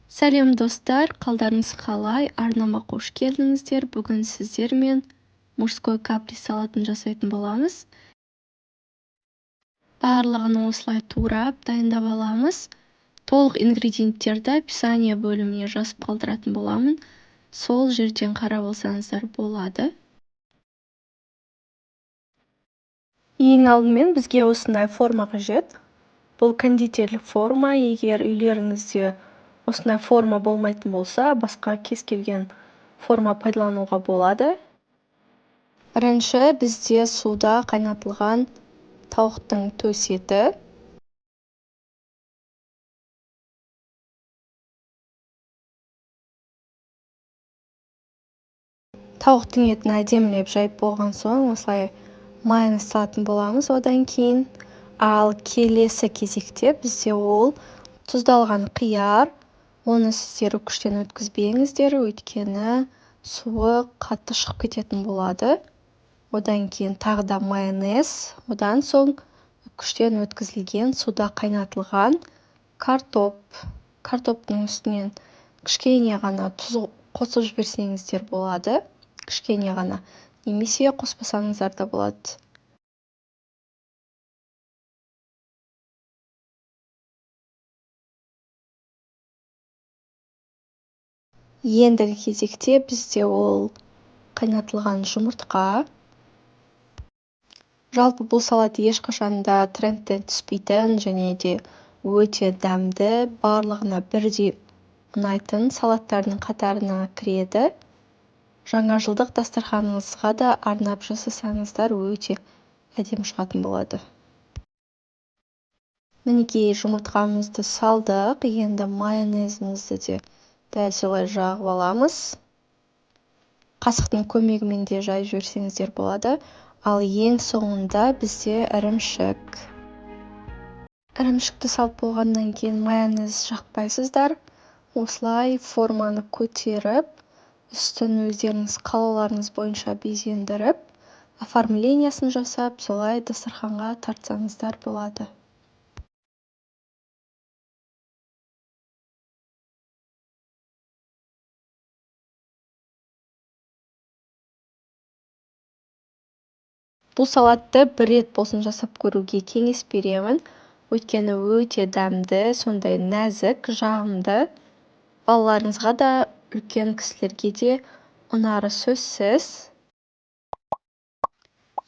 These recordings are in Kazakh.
Сәлем достар, қалдарыңыз қалай? Арнама қош келдіңіздер. Бүгін сіздермен мужской капри салатын жасайтын боламыз. Барлығын осылай турап дайындап аламыз. Толық ингредиенттерді описание бөліміне жазып қалдыратын боламын. Сол жерден қарап алсаңыздар болады. Ең алдымен бізге осындай форма қажет. Бұл кондитерлік форма. Егер үйлеріңізде осындай форма болмайтын болса, басқа кез келген форма пайдалануға болады. Бірінші бізде суда қайнатылған тауықтың төс еті. Тауықтың етін әдемілеп жайып болған соң, осылай майонез салатын боламыз одан кейін. Ал келесі кезекте бізде ол тұздалған қияр. Оны сіздер үкіштен өткізбеңіздер, өйткені суы қатты шығып кететін болады. Одан кейін тағы да майонез. Одан соң үкіштен өткізілген суда қайнатылған картоп. Картоптың үстінен кішкене ғана тұз қосып жіберсеңіздер болады. Кішкене ғана. Немесе қоспасаңыздар да болады. Ендігі кезекте бізде ол қайнатылған жұмыртқа. Жалпы бұл салат ешқашан да трендтен түспейтін және де өте дәмді, барлығына бірдей ұнайтын салаттардың қатарына кіреді. Жаңа жылдық дастарханыңызға да арнап жасасаңыздар өте әдемі шығатын болады. Мінекей жұмыртқамызды салдық, енді майонезімізді де дәл солай жағып аламыз. Қасықтың көмегімен де жайып жіберсеңіздер болады. Ал ең соңында бізде ірімшік. Ірімшікті салып болғаннан кейін майонез жақпайсыздар. Осылай форманы көтеріп, үстін өздеріңіз қалауларыңыз бойынша безендіріп, оформлениясын жасап, солай дастарханға тартсаңыздар болады. Бұл салатты бір рет болсын жасап көруге кеңес беремін. Өйткені өте дәмді, сондай нәзік, жағымды. Балаларыңызға да, үлкен кісілерге де ұнары сөзсіз.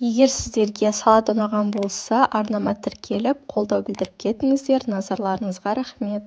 Егер сіздерге салат ұнаған болса, арнама тіркеліп, қолдау білдіріп кетіңіздер. Назарларыңызға рахмет.